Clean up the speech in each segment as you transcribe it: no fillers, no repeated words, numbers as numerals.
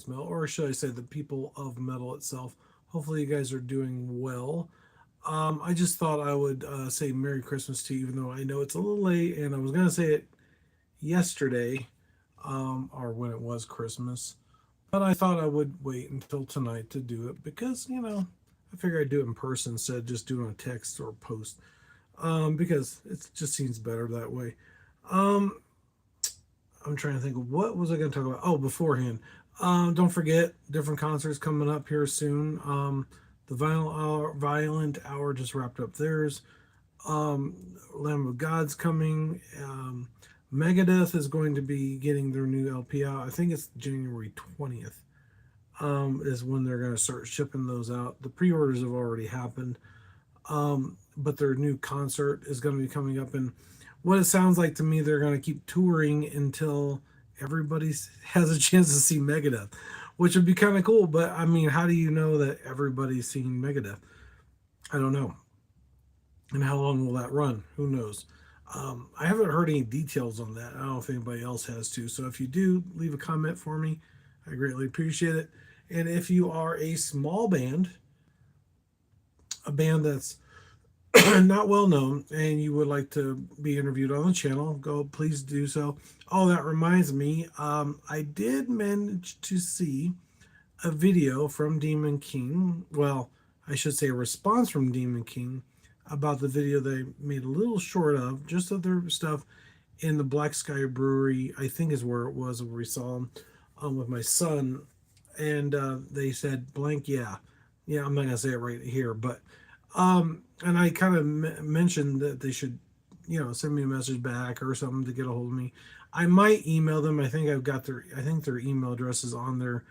metal, or should I say the people of metal itself. Hopefully, you guys are doing well. I just thought I would say Merry Christmas to you, even though I know it's a little late, and I was going to say it yesterday, or when it was Christmas, but I thought I would wait until tonight to do it because, I figure I'd do it in person instead of just doing a text or post, because it just seems better that way. Um, I'm trying to think of what was I going to talk about. Oh, beforehand, don't forget different concerts coming up here soon. The Violent Hour just wrapped up theirs. Lamb of God's coming. Megadeth is going to be getting their new LP out. I think it's January 20th. Is when they're going to start shipping those out. The pre-orders have already happened, but their new concert is going to be coming up. And what it sounds like to me, they're going to keep touring until everybody has a chance to see Megadeth, which would be kind of cool. But I mean, how do you know that everybody's seen Megadeth? I don't know. And how long will that run? Who knows? I haven't heard any details on that. I don't know if anybody else has too. So if you do, leave a comment for me. I greatly appreciate it. And if you are a small band, a band that's not well known, and you would like to be interviewed on the channel, go please do so. Oh, that reminds me, I did manage to see a video from Demon King. Well, I should say a response from Demon King about the video they made a little short of, just of their stuff in the Black Sky Brewery. I think is where it was, where we saw them with my son, and they said blank, yeah. I'm not gonna say it right here, but and I kind of mentioned that they should, send me a message back or something to get a hold of me. I might email them. I think their email address is on their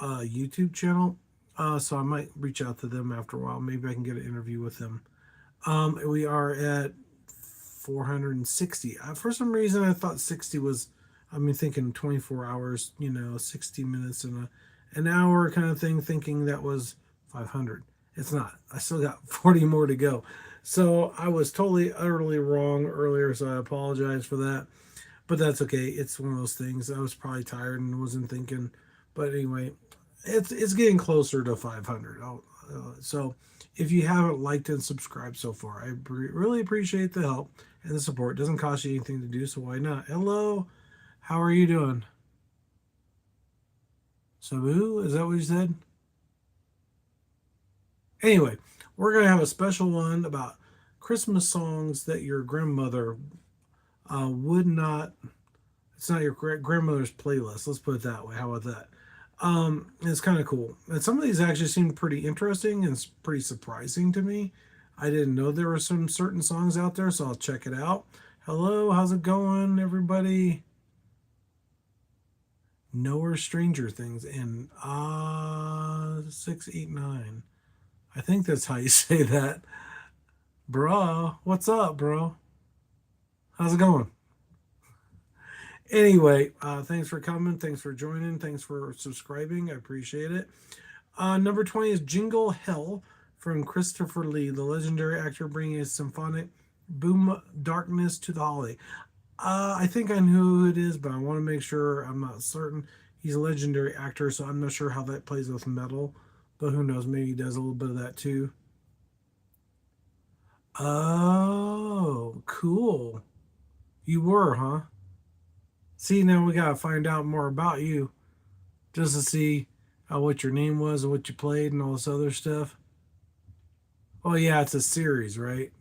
YouTube channel. So I might reach out to them after a while. Maybe I can get an interview with them. We are at 460. For some reason, I thought 60 was, I mean, thinking 24 hours, 60 minutes and an hour kind of thing, thinking that was 500. It's not. I still got 40 more to go. So I was totally, utterly wrong earlier, so I apologize for that. But that's okay. It's one of those things. I was probably tired and wasn't thinking. But anyway, it's getting closer to 500. So if you haven't liked and subscribed so far, I really appreciate the help and the support. It doesn't cost you anything to do, so why not? Hello, how are you doing? Sabu, is that what you said? Anyway, we're going to have a special one about Christmas songs that your grandmother would not, it's not your grandmother's playlist. Let's put it that way. How about that? It's kind of cool. And some of these actually seem pretty interesting and pretty surprising to me. I didn't know there were some certain songs out there, so I'll check it out. Hello, how's it going, everybody? Nowhere Stranger Things in 689. I think that's how you say that. Bro, what's up, bro? How's it going? Anyway, thanks for coming. Thanks for joining. Thanks for subscribing. I appreciate it. Number 20 is Jingle Hell from Christopher Lee, the legendary actor bringing a symphonic boom darkness to the holiday. I think I know who it is, but I want to make sure. I'm not certain. He's a legendary actor, so I'm not sure how that plays with metal, but who knows? Maybe he does a little bit of that too. Oh, cool. You were, huh? See, now we gotta find out more about you just to see what your name was and what you played and all this other stuff. Oh yeah, it's a series, right?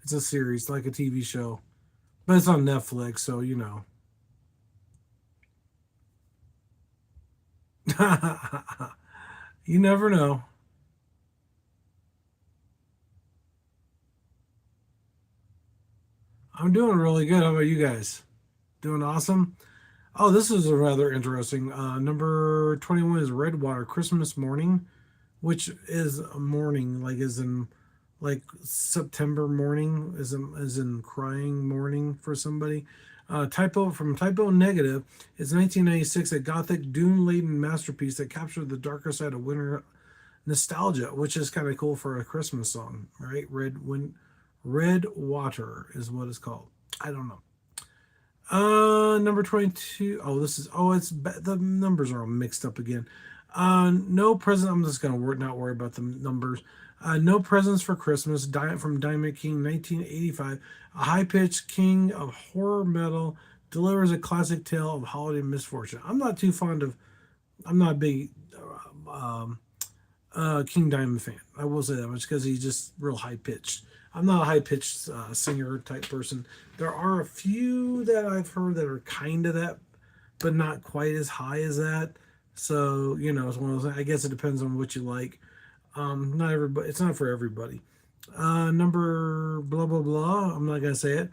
It's a series, like a TV show, but it's on Netflix, so you know. You never know. I'm doing really good. How about you guys? Doing awesome. Oh, this is a rather interesting. Number 21 is Redwater Christmas Morning, which is a morning, like is in like September morning, is in crying morning for somebody. Typo from Typo Negative is 1996, a gothic doom laden masterpiece that captured the darker side of winter nostalgia, which is kind of cool for a Christmas song, right? Red Water is what it's called. I don't know. Number 22. Oh, this is. Oh, the numbers are all mixed up again. No present. I'm just gonna not worry about the numbers. No presents for Christmas. Diet from Diamond King, 1985. A high-pitched king of horror metal delivers a classic tale of holiday misfortune. I'm not too fond of. I'm not a big King Diamond fan. I will say that much because he's just real high pitched. I'm not a high pitched singer type person. There are a few that I've heard that are kind of that, but not quite as high as that. So it's one of those. I guess it depends on what you like. Not everybody. It's not for everybody. Number blah blah blah. I'm not gonna say it.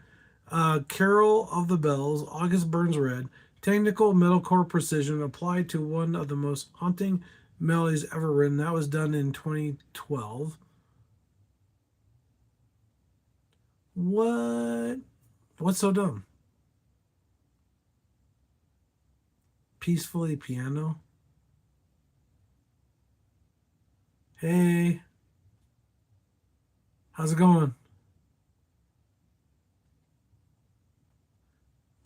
Carol of the Bells. August Burns Red. Technical metalcore precision applied to one of the most haunting melodies ever written. That was done in 2012. What? What's so dumb? Peacefully piano. Hey, how's it going?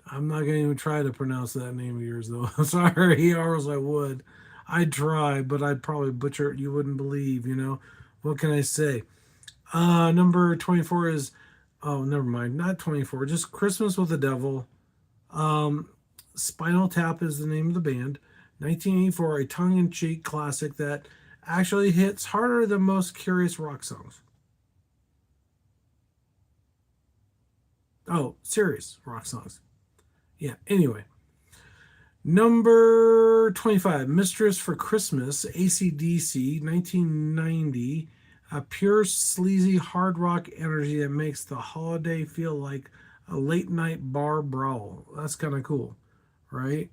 I'm not gonna even try to pronounce that name of yours though. Sorry, or else I would. I'd try, but I'd probably butcher it. You wouldn't believe, What can I say? Number 24 is, oh, never mind, not 24, just Christmas with the Devil. Um, Spinal Tap is the name of the band. 1984, a tongue in cheek classic that actually hits harder than most curious rock songs. Oh, serious rock songs. Yeah, anyway. Number 25, Mistress for Christmas, AC/DC, 1990. A pure, sleazy, hard rock energy that makes the holiday feel like a late night bar brawl. That's kind of cool, right?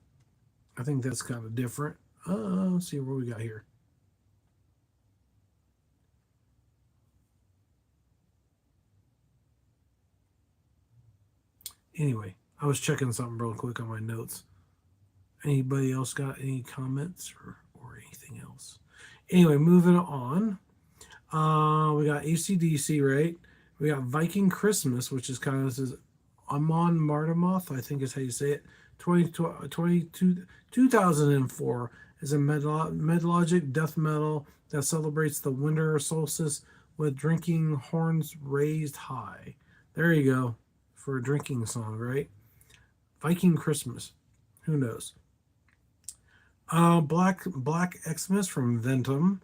I think that's kind of different. Let's see what we got here. Anyway, I was checking something real quick on my notes. Anybody else got any comments or anything else? Anyway, moving on. We got ACDC, right? We got Viking Christmas, which is kind of this is Amon Mardamoth, I think is how you say it. 2004 is a metalogic death metal that celebrates the winter solstice with drinking horns raised high. There you go for a drinking song, right? Viking Christmas. Who knows? Black Xmas from Venom,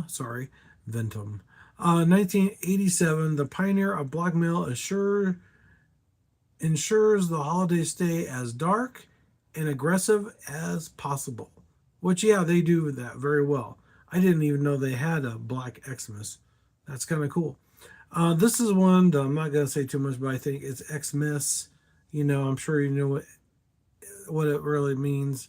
sorry, Ventum. 1987, the pioneer of blackmail ensures the holidays stay as dark and aggressive as possible. Which, yeah, they do that very well. I didn't even know they had a Black Xmas. That's kind of cool. This is one that I'm not going to say too much, but I think it's Xmas. I'm sure you know what it really means.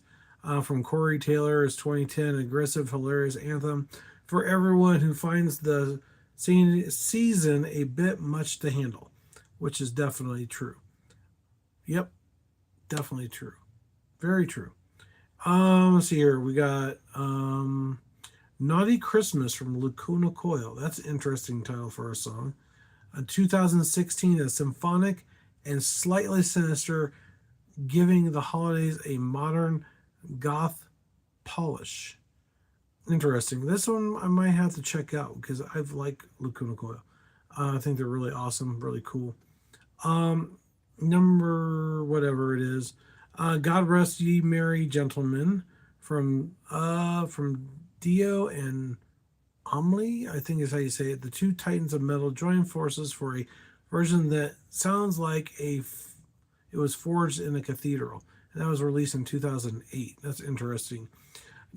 From Corey Taylor is 2010, aggressive, hilarious anthem for everyone who finds the season a bit much to handle, which is definitely true. Yep, definitely true. Very true. Let's see here. We got Naughty Christmas from Lacuna Coil. That's an interesting title for a song. 2016, a symphonic and slightly sinister, giving the holidays a modern goth polish. Interesting. This one I might have to check out because I've liked Lacuna Coil. I think they're really awesome, really cool. Number whatever it is, God rest ye merry gentlemen from Dio and Omli, I think is how you say it. The two titans of metal join forces for a version that sounds like it was forged in a cathedral, and that was released in 2008. That's interesting.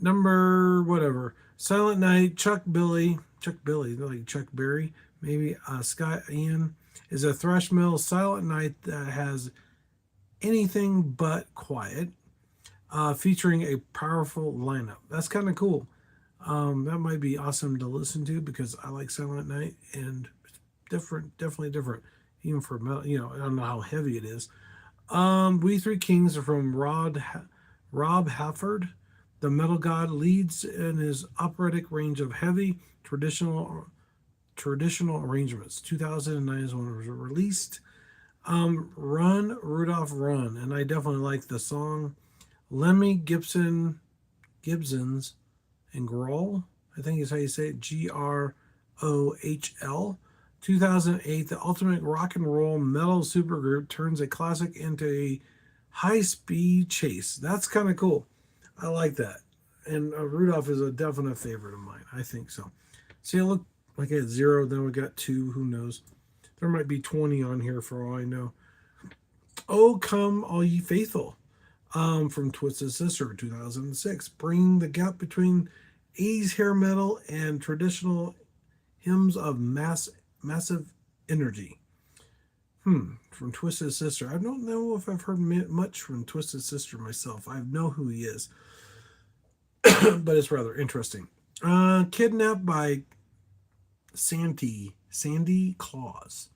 Number whatever, Silent Night, Chuck Billy, like Chuck Berry, maybe Scott Ian is a thrash metal Silent Night that has anything but quiet, featuring a powerful lineup. That's kind of cool. That might be awesome to listen to because I like Silent Night and it's different, definitely different, even for metal. I don't know how heavy it is. We Three Kings are from Rob Halford. The metal god leads in his operatic range of heavy traditional arrangements. 2009 is when it was released. Run, Rudolph, Run. And I definitely like the song. Lemmy Gibson's and Grohl, I think is how you say it, Grohl. 2008, the ultimate rock and roll metal supergroup turns a classic into a high speed chase. That's kind of cool. I like that. And Rudolph is a definite favorite of mine. I think so. See, I look like I had zero, then we got two. Who knows? There might be 20 on here for all I know. Oh, come all ye faithful, from Twisted Sister 2006. Bring the gap between 80s hair metal and traditional hymns of massive energy. From Twisted Sister. I don't know if I've heard much from Twisted Sister myself. I know who he is, but it's rather interesting. Kidnapped by Sandy Claus.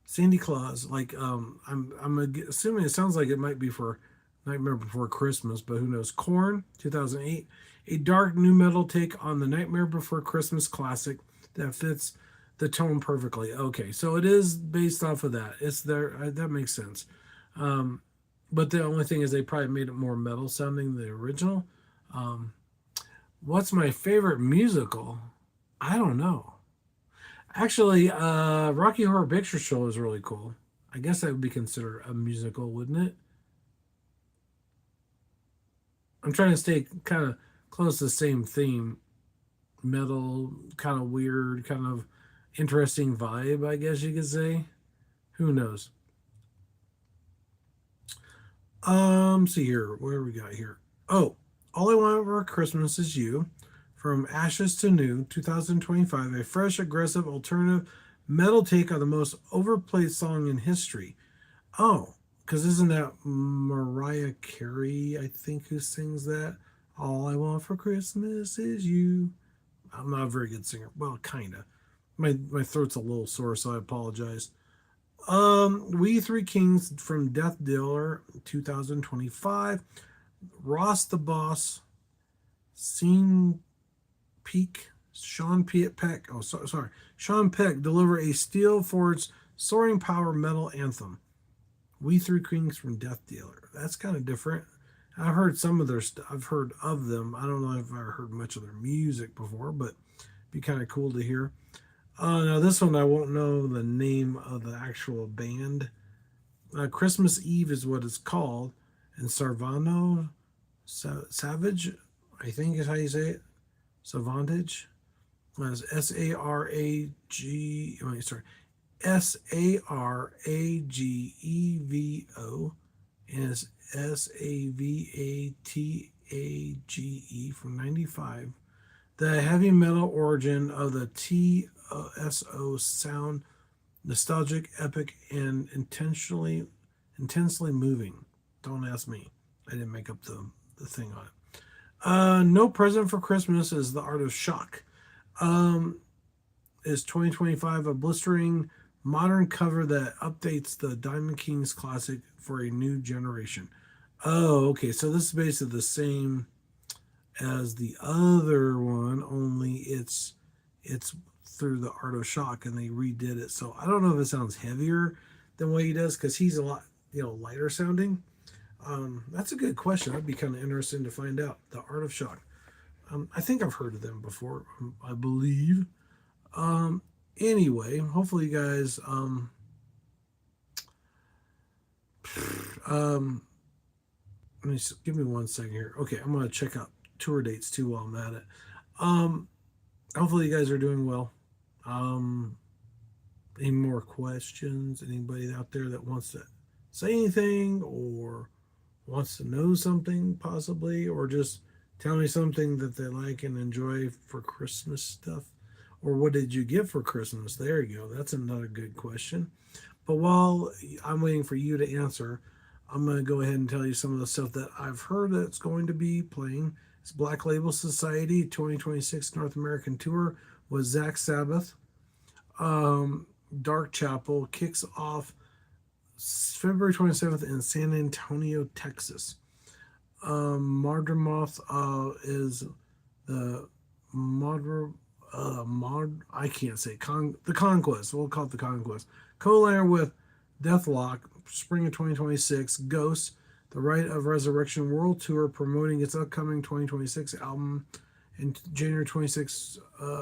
Sandy Claus, like I'm assuming it sounds like it might be for Nightmare Before Christmas, but who knows? Corn, 2008, a dark new metal take on the Nightmare Before Christmas classic that fits the tone perfectly. Okay, so it is based off of that. It's there. That makes sense. Um, but the only thing is they probably made it more metal sounding than the original. Um, what's my favorite musical? I don't know. Actually, Rocky Horror Picture Show is really cool. I guess that would be considered a musical, wouldn't it? I'm trying to stay kind of close to the same theme. Metal, kind of weird, kind of interesting vibe, I guess you could say. Who knows? See here, where we got here? Oh, All I Want for Christmas Is You, from Ashes to New, 2025, a fresh, aggressive, alternative metal take on the most overplayed song in history. Oh, because isn't that Mariah Carey, I think, who sings that? All I want for Christmas is you. I'm not a very good singer. Well, kind of. My throat's a little sore, so I apologize. We Three Kings from Death Dealer 2025. Ross the Boss, Scene Peak, Peck. Oh, sorry. Sean Peck deliver a steel forged soaring power metal anthem. We Three Kings from Death Dealer. That's kind of different. I've heard some of their stuff. I've heard of them. I don't know if I've ever heard much of their music before, but it'd be kind of cool to hear. Now this one I won't know the name of the actual band. Christmas Eve is what it's called, and Sarvano Savage, I think is how you say it. Savantage. That's Sarag. Sorry, Saragevo, and it's Savatage from '95. The heavy metal origin of the TSO sound, nostalgic, epic, and intensely moving. Don't ask me. I didn't make up the thing on it. No Present for Christmas is The Art of Shock. Um, is 2025 a blistering modern cover that updates the Diamond Kings classic for a new generation. Oh, okay. So this is basically the same as the other one, only it's through the Art of Shock, and they redid it. So I don't know if it sounds heavier than what he does because he's a lot lighter sounding. That's a good question. I'd be kind of interested to find out. The Art of Shock. I think I've heard of them before. I believe. Anyway, hopefully you guys. Um, give me 1 second here. Okay, I'm gonna check out tour dates too while I'm at it. Um, hopefully you guys are doing well. Um, any more questions? Anybody out there that wants to say anything or wants to know something possibly, or just tell me something that they like and enjoy for Christmas stuff? Or what did you get for Christmas? There you go. That's another good question. But while I'm waiting for you to answer, I'm going to go ahead and tell you some of the stuff that I've heard that's going to be playing. It's Black Label Society 2026 North American Tour with Zach Sabbath. Dark Chapel kicks off February 27th in San Antonio, Texas. Mardermoth is the I can't say the Conquest. We'll call it the Conquest. Co-liner with Deathlock, spring of 2026. Ghost, the Rite of Resurrection World Tour, promoting its upcoming 2026 album in January 26,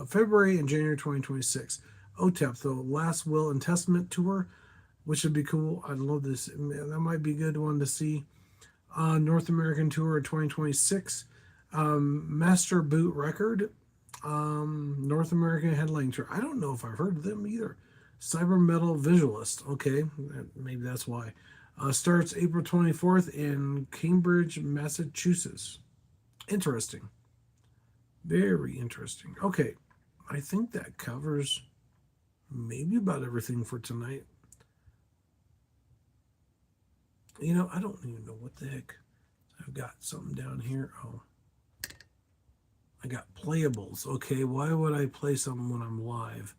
February and January 2026. OTEP, the Last Will and Testament Tour, which would be cool. I'd love this. That might be a good one to see. North American Tour in 2026. Master Boot Record, North American Headlining Tour. I don't know if I've heard of them either. Cyber Metal Visualist. Okay, maybe that's why. Starts April 24th in Cambridge, Massachusetts. Interesting. Very interesting. Okay, I think that covers maybe about everything for tonight. I don't even know what the heck. I've got something down here. Oh, I got playables. Okay, why would I play something when I'm live?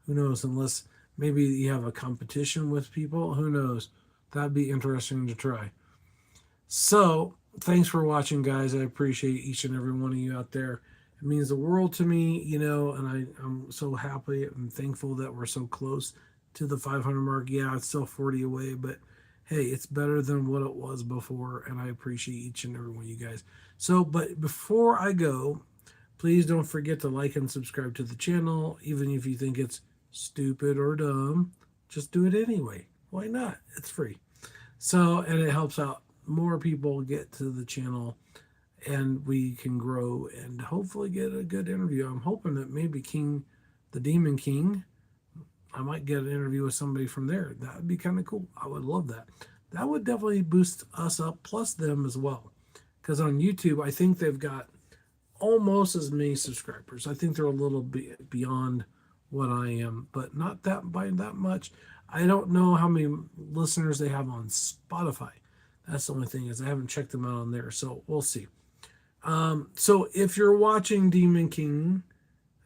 Who knows? Unless maybe you have a competition with people. Who knows? That'd be interesting to try. So, thanks for watching, guys. I appreciate each and every one of you out there. It means the world to me, and I'm so happy and thankful that we're so close to the 500 mark. Yeah, it's still 40 away, but hey, it's better than what it was before, and I appreciate each and every one of you guys. So, but before I go, please don't forget to like and subscribe to the channel, even if you think it's stupid or dumb. Just do it anyway. Why not? It's free. So, and it helps out more people get to the channel, and we can grow and hopefully get a good interview. I'm hoping that maybe the Demon King, I might get an interview with somebody from there. That would be kind of cool. I would love that. That would definitely boost us up, plus them as well. Because on YouTube, I think they've got almost as many subscribers. I think they're a little bit beyond what I am, but not that by that much. I don't know how many listeners they have on Spotify. That's the only thing, is I haven't checked them out on there, so we'll see. So if you're watching Demon King,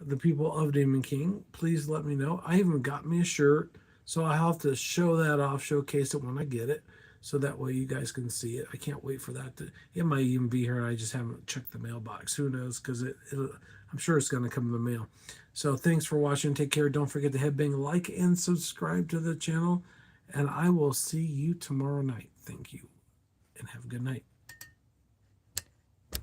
the people of Demon King, please let me know. I even got me a shirt, so I'll have to show that off, showcase it when I get it, so that way you guys can see it. I can't wait for that. It might even be here, and I just haven't checked the mailbox. Who knows? Because I'm sure it's going to come in the mail. So thanks for watching. Take care. Don't forget to headbang, like, and subscribe to the channel. And I will see you tomorrow night. Thank you, and have a good night.